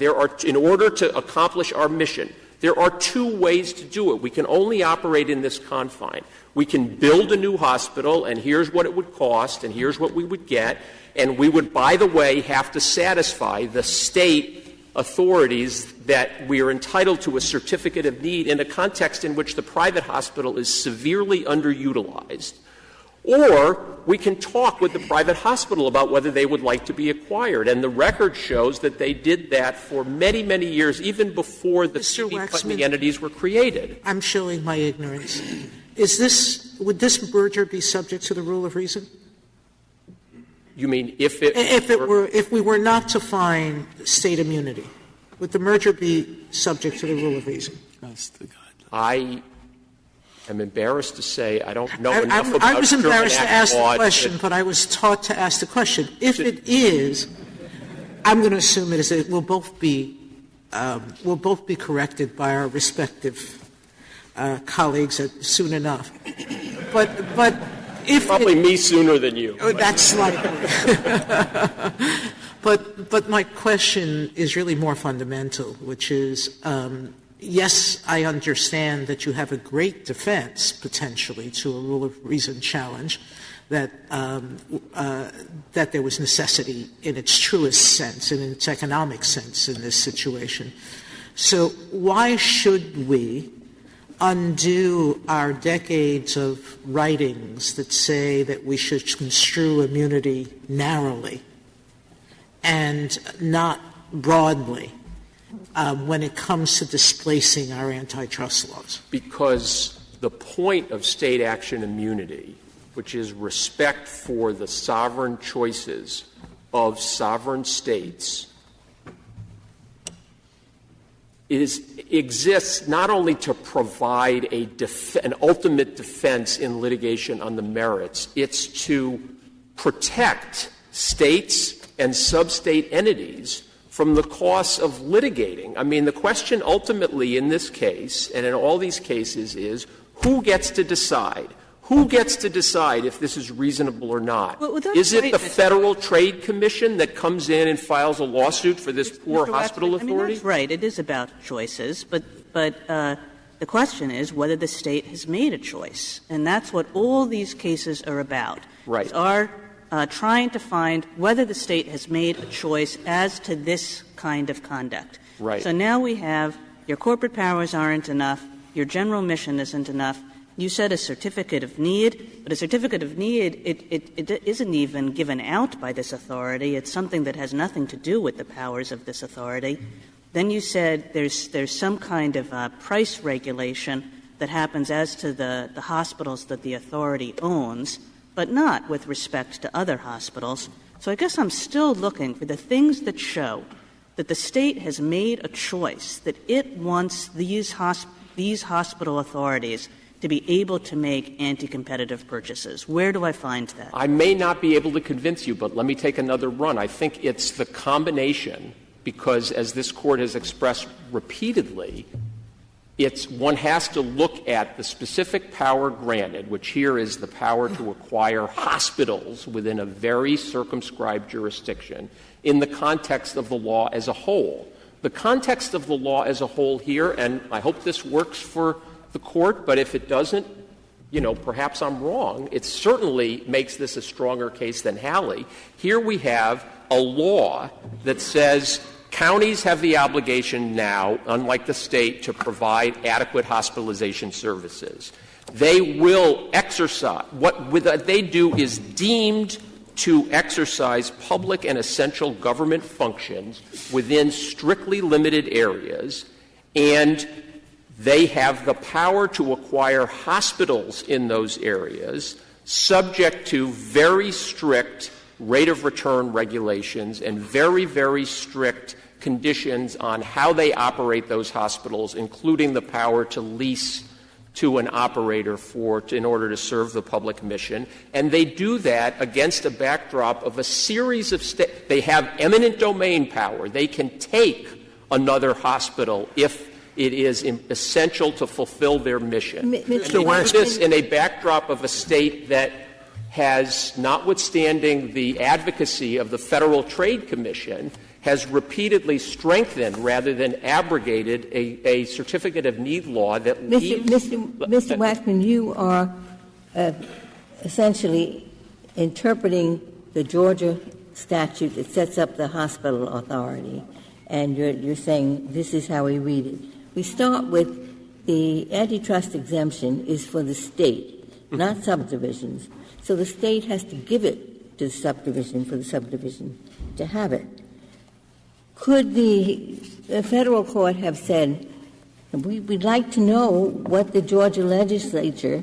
In order to accomplish our mission, there are two ways to do it. We can only operate in this confine. We can build a new hospital, and here's what it would cost, and here's what we would get, and we would, by the way, have to satisfy the state authorities that we are entitled to a certificate of need in a context in which the private hospital is severely underutilized. Or we can talk with the private hospital about whether they would like to be acquired. And the record shows that they did that for many, many years, even before the Phoebe Putney entities were created. I'm showing my ignorance. Would this merger be subject to the rule of reason? You mean if we were not to find state immunity, would the merger be subject to the rule of reason? I am embarrassed to say I don't know enough about I was embarrassed to ask the question, but I was taught to ask the question. If it is, I'm going to assume it is. It will both be corrected by our respective colleagues soon enough. But if probably me sooner than you. That's likely. But my question is really more fundamental, which is, yes, I understand that you have a great defense, potentially, to a rule of reason challenge, that there was necessity in its truest sense, in its economic sense in this situation. So why should we undo our decades of writings that say that we should construe immunity narrowly and not broadly when it comes to displacing our antitrust laws? Because the point of state action immunity, which is respect for the sovereign choices of sovereign states, exists not only to provide an ultimate defense in litigation on the merits, it's to protect states and sub-state entities from the costs of litigating. I mean, the question ultimately in this case and in all these cases is who gets to decide? Who gets to decide if this is reasonable or not? Well, is it the Federal Trade Commission that comes in and files a lawsuit for this poor hospital authority? I mean, that's right. It is about choices, but the question is whether the state has made a choice, and that's what all these cases are about. Right. Are trying to find whether the state has made a choice as to this kind of conduct. Right. So now we have your corporate powers aren't enough, your general mission isn't enough. You said a certificate of need, but a certificate of need, it isn't even given out by this authority. It's something that has nothing to do with the powers of this authority. Then you said there's some kind of price regulation that happens as to the hospitals that the authority owns, but not with respect to other hospitals. So I guess I'm still looking for the things that show that the state has made a choice, that it wants these hospital authorities to be able to make anti-competitive purchases. Where do I find that? I may not be able to convince you, but let me take another run. I think it's the combination, because as this Court has expressed repeatedly, one has to look at the specific power granted, which here is the power to acquire hospitals within a very circumscribed jurisdiction, in the context of the law as a whole. The context of the law as a whole here, and I hope this works for the Court, but if it doesn't, perhaps I'm wrong. It certainly makes this a stronger case than Halley. Here we have a law that says counties have the obligation now, unlike the state, to provide adequate hospitalization services. They will exercise. What they do is deemed to exercise public and essential government functions within strictly limited areas, and they have the power to acquire hospitals in those areas subject to very strict rate of return regulations and very, very strict conditions on how they operate those hospitals, including the power to lease to an operator in order to serve the public mission. And they do that against a backdrop of a series of they have eminent domain power. They can take another hospital if it is essential to fulfill their mission. Mr. West, this in a backdrop of a state that has, notwithstanding the advocacy of the Federal Trade Commission, has repeatedly strengthened rather than abrogated a certificate of need law that Mr. Waxman, you are essentially interpreting the Georgia statute that sets up the hospital authority, and you're saying this is how we read it. We start with the antitrust exemption is for the state, not subdivisions. So the state has to give it to the subdivision for the subdivision to have it. Could the federal court have said, we'd like to know what the Georgia legislature,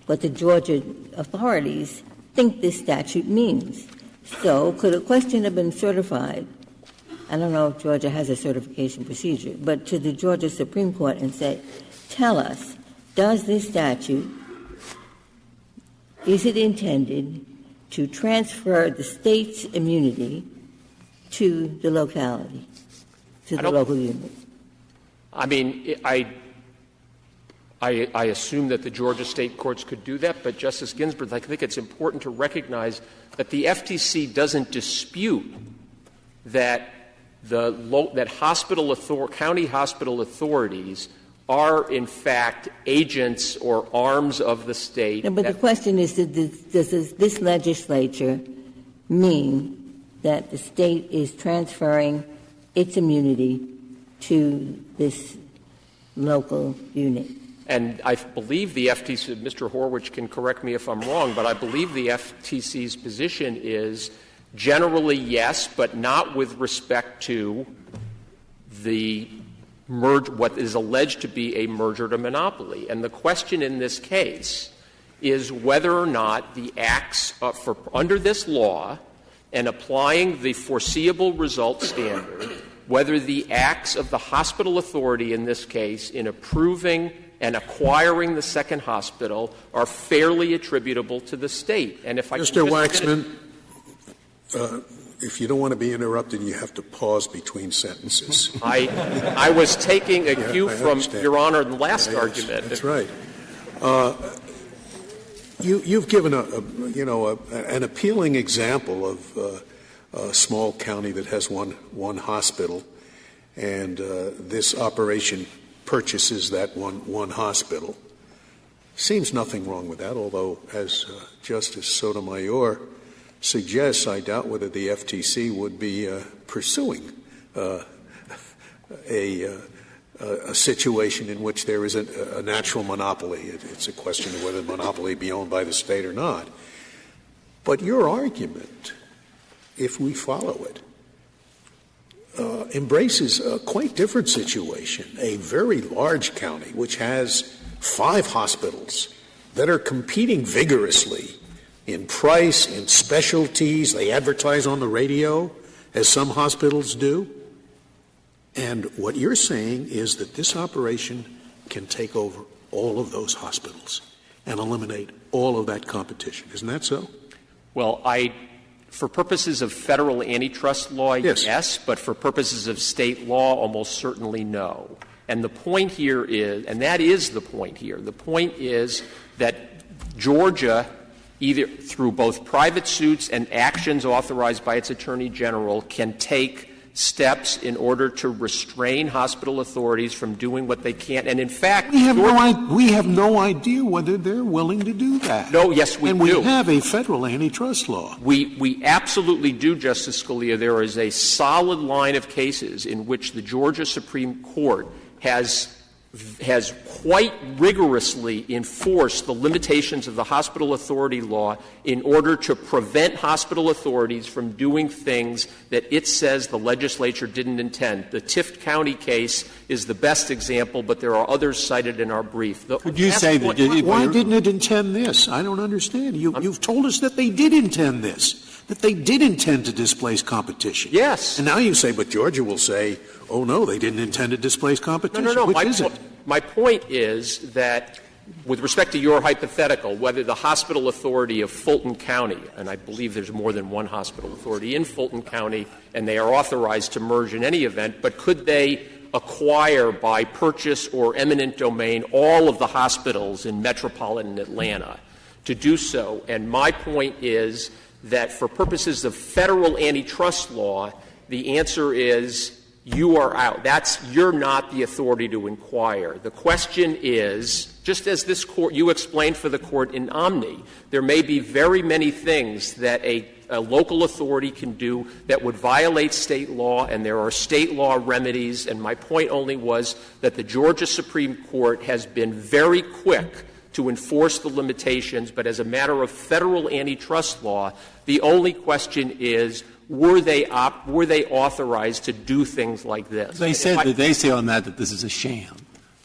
what the Georgia authorities think this statute means? So could a question have been certified? I don't know if Georgia has a certification procedure, but to the Georgia Supreme Court and say, tell us, does this statute, is it intended to transfer the state's immunity to the locality, to the local unit? I mean, I assume that the Georgia state courts could do that, but Justice Ginsburg, I think it's important to recognize that the FTC doesn't dispute that county hospital authorities are, in fact, agents or arms of the state. No, but the question is, does this legislature mean that the state is transferring its immunity to this local unit? And I believe the FTC, Mr. Horwich can correct me if I'm wrong, but I believe the FTC's position is Generally, yes, but not with respect to what is alleged to be a merger to monopoly. And the question in this case is whether or not the acts under this law and applying the foreseeable result standard, whether the acts of the hospital authority in this case in approving and acquiring the second hospital are fairly attributable to the state. And if I Mr. Waxman, if you don't want to be interrupted, you have to pause between sentences. I was taking a cue from Your Honor in the last argument. That's right. You've given an appealing example of a small county that has one hospital, and this operation purchases that one hospital. Seems nothing wrong with that, although, as Justice Sotomayor suggests, I doubt whether the FTC would be pursuing a situation in which there is a natural monopoly. It's a question of whether the monopoly be owned by the state or not. But your argument, if we follow it, embraces a quite different situation. A very large county which has 5 hospitals that are competing vigorously in price, in specialties. They advertise on the radio, as some hospitals do. And what you're saying is that this operation can take over all of those hospitals and eliminate all of that competition. Isn't that so? Well, for purposes of federal antitrust law, yes, but for purposes of state law, almost certainly no. And the point here is, and that is the point here, the point is that Georgia, either through both private suits and actions authorized by its Attorney General, can take steps in order to restrain hospital authorities from doing what they can. And in fact, we have no idea whether they're willing to do that. No, yes, we do. And we have a federal antitrust law. We absolutely do, Justice Scalia. There is a solid line of cases in which the Georgia Supreme Court has quite rigorously enforced the limitations of the hospital authority law in order to prevent hospital authorities from doing things that it says the legislature didn't intend. The Tift County case is the best example, but there are others cited in our brief. Could you say that? Why didn't it intend this? I don't understand. You've told us that they did intend this, that they did intend to displace competition. Yes. And now you say, but Georgia will say, oh, no, they didn't intend to displace competition. No. Which is it? My point is that with respect to your hypothetical, whether the hospital authority of Fulton County, and I believe there's more than one hospital authority in Fulton County, and they are authorized to merge in any event, but could they acquire by purchase or eminent domain all of the hospitals in metropolitan Atlanta to do so? And my point is that for purposes of federal antitrust law, the answer is you are out. You're not the authority to inquire. The question is, just as this court, you explained for the court in Omni, there may be very many things that a local authority can do that would violate state law, and there are state law remedies, and my point only was that the Georgia Supreme Court has been very quick to enforce the limitations, but as a matter of federal antitrust law, the only question is, were they authorized to do things like this? They say on that this is a sham.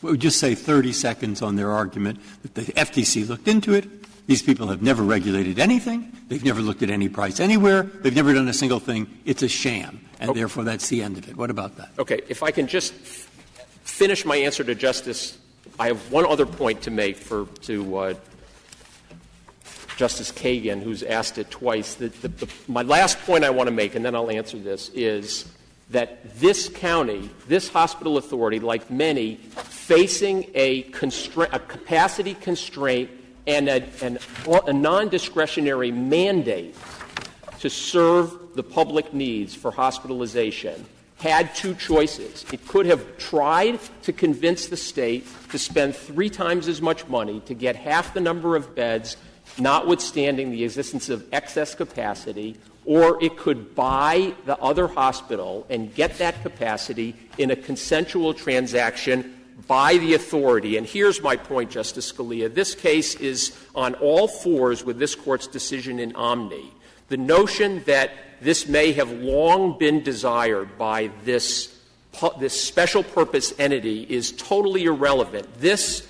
We would just say 30 seconds on their argument that the FTC looked into it. These people have never regulated anything. They've never looked at any price anywhere. They've never done a single thing. It's a sham, and therefore that's the end of it. What about that? Okay. If I can just finish my answer to Justice, I have one other point to make to Justice Kagan, who's asked it twice. My last point I want to make, and then I'll answer this, is that this county, this hospital authority, like many, facing a capacity constraint and a non-discretionary mandate to serve the public needs for hospitalization, had two choices. It could have tried to convince the state to spend 3 times as much money to get half the number of beds, notwithstanding the existence of excess capacity, or it could buy the other hospital and get that capacity in a consensual transaction by the authority. And here's my point, Justice Scalia. This case is on all fours with this Court's decision in Omni. The notion that this may have long been desired by this special purpose entity is totally irrelevant. This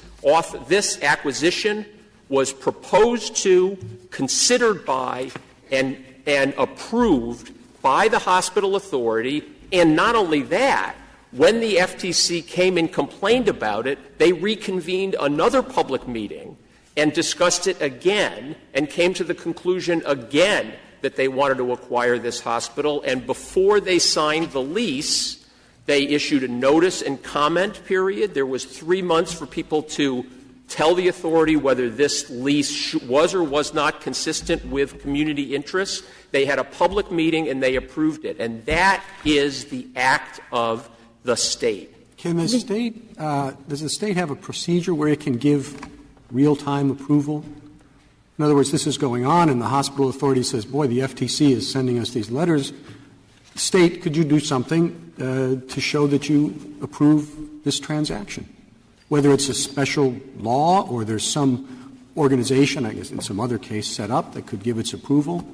acquisition was proposed to, considered by, and approved by the hospital authority, and not only that, when the FTC came and complained about it, they reconvened another public meeting and discussed it again and came to the conclusion again that they wanted to acquire this hospital. And before they signed the lease, they issued a notice and comment period. There was 3 months for people to tell the authority whether this lease was or was not consistent with community interests. They had a public meeting and they approved it. And that is the act of the state. Can the state, does the state have a procedure where it can give real-time approval? In other words, this is going on and the hospital authority says, boy, the FTC is sending us these letters. State, could you do something to show that you approve this transaction? Whether it's a special law or there's some organization, I guess in some other case, set up that could give its approval?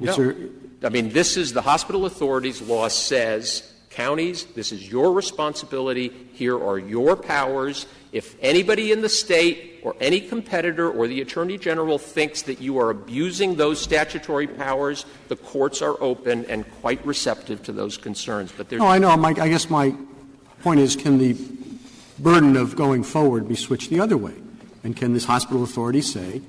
I mean, this is the hospital authority's law says, counties, this is your responsibility. Here are your powers. If anybody in the state or any competitor or the Attorney General thinks that you are abusing those statutory powers, the courts are open and quite receptive to those concerns. But no, I know. I guess my point is, can the burden of going forward be switched the other way? And can this hospital authority say,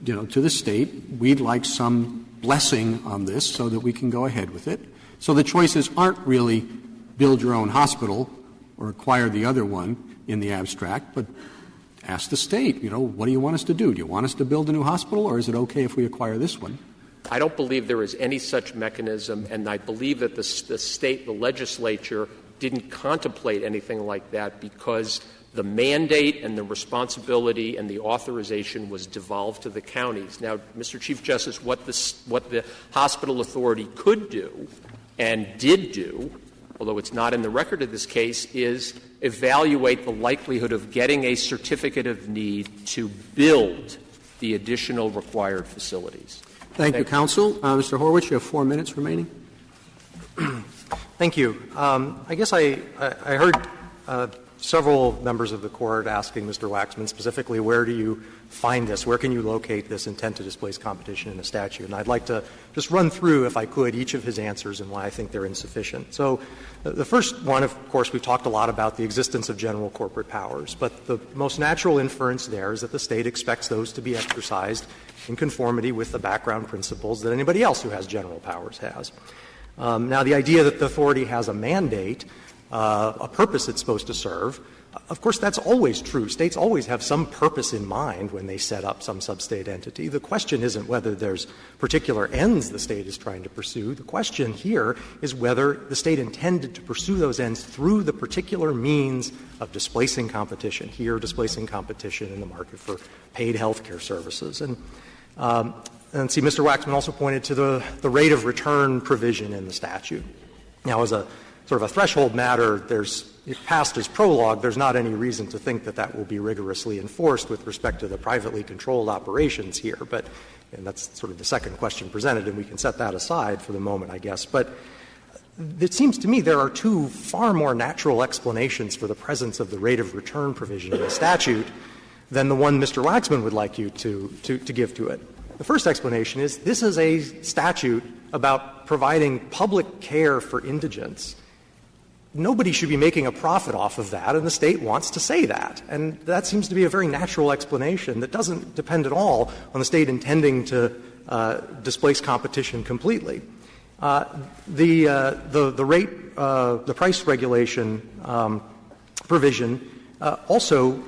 to the state, we'd like some blessing on this so that we can go ahead with it? So the choices aren't really build your own hospital or acquire the other one in the abstract, but ask the state, what do you want us to do? Do you want us to build a new hospital, or is it okay if we acquire this one? I don't believe there is any such mechanism, and I believe that the state, the legislature, didn't contemplate anything like that because the mandate and the responsibility and the authorization was devolved to the counties. Now, Mr. Chief Justice, what the hospital authority could do and did do, although it's not in the record of this case, is evaluate the likelihood of getting a certificate of need to build the additional required facilities. Thank you, counsel. Mr. Horwich, you have 4 minutes remaining. Thank you. I guess I heard several members of the Court asking Mr. Waxman specifically, where do you find this? Where can you locate this intent to displace competition in a statute? And I'd like to just run through, if I could, each of his answers and why I think they're insufficient. So the first one, of course, we've talked a lot about the existence of general corporate powers, but the most natural inference there is that the state expects those to be exercised in conformity with the background principles that anybody else who has general powers has. Now, the idea that the authority has a mandate, a purpose it's supposed to serve, of course, that's always true. States always have some purpose in mind when they set up some sub-state entity. The question isn't whether there's particular ends the state is trying to pursue. The question here is whether the state intended to pursue those ends through the particular means of displacing competition, here displacing competition in the market for paid health care services. And see, Mr. Waxman also pointed to the rate of return provision in the statute. Now, as a sort of a threshold matter, past his prologue, there's not any reason to think that that will be rigorously enforced with respect to the privately controlled operations here. And that's sort of the second question presented, and we can set that aside for the moment, I guess. But it seems to me there are two far more natural explanations for the presence of the rate of return provision in the statute than the one Mr. Waxman would like you to give to it. The first explanation is this is a statute about providing public care for indigents. Nobody should be making a profit off of that, and the state wants to say that. And that seems to be a very natural explanation that doesn't depend at all on the state intending to displace competition completely. The rate, the price regulation provision also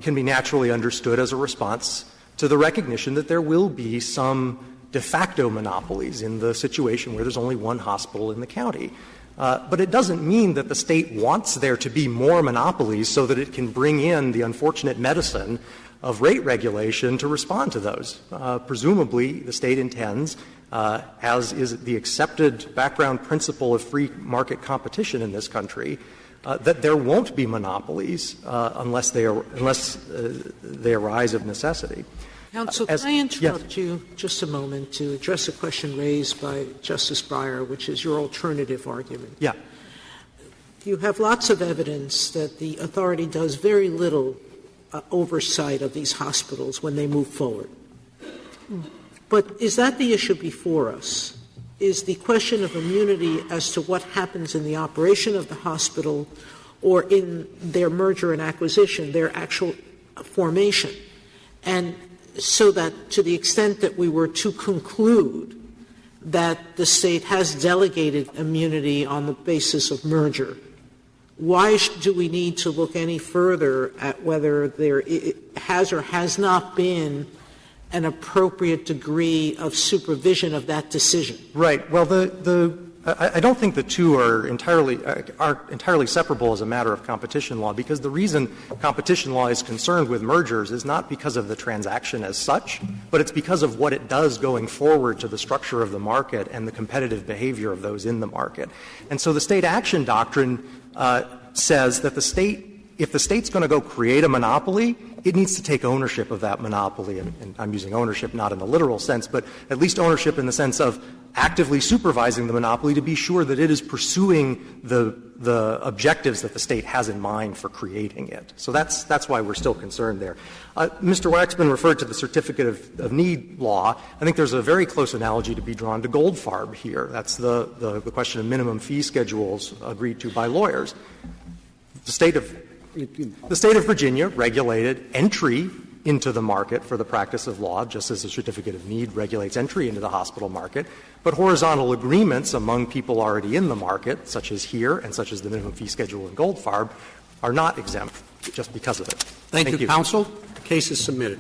can be naturally understood as a response to the recognition that there will be some de facto monopolies in the situation where there's only one hospital in the county. But it doesn't mean that the state wants there to be more monopolies so that it can bring in the unfortunate medicine of rate regulation to respond to those. Presumably, the state intends, as is the accepted background principle of free market competition in this country, that there won't be monopolies unless they arise of necessity. Counsel, can I interrupt you just a moment to address a question raised by Justice Breyer, which is your alternative argument? Yeah. You have lots of evidence that the authority does very little oversight of these hospitals when they move forward. But is that the issue before us? Is the question of immunity as to what happens in the operation of the hospital or in their merger and acquisition, their actual formation? And so that to the extent that we were to conclude that the state has delegated immunity on the basis of merger, why do we need to look any further at whether there has or has not been an appropriate degree of supervision of that decision? Right. Well, I don't think the two are entirely separable as a matter of competition law, because the reason competition law is concerned with mergers is not because of the transaction as such, but it's because of what it does going forward to the structure of the market and the competitive behavior of those in the market. And so the state action doctrine says that if the state's going to go create a monopoly, it needs to take ownership of that monopoly. And I'm using ownership not in the literal sense, but at least ownership in the sense of actively supervising the monopoly to be sure that it is pursuing the objectives that the state has in mind for creating it. So that's why we're still concerned there. Mr. Waxman referred to the certificate of need law. I think there's a very close analogy to be drawn to Goldfarb here. That's the question of minimum fee schedules agreed to by lawyers. The state of Virginia regulated entry into the market for the practice of law, just as the certificate of need regulates entry into the hospital market. But horizontal agreements among people already in the market, such as here and such as the minimum fee schedule in Goldfarb, are not exempt just because of it. Thank you, counsel. The case is submitted.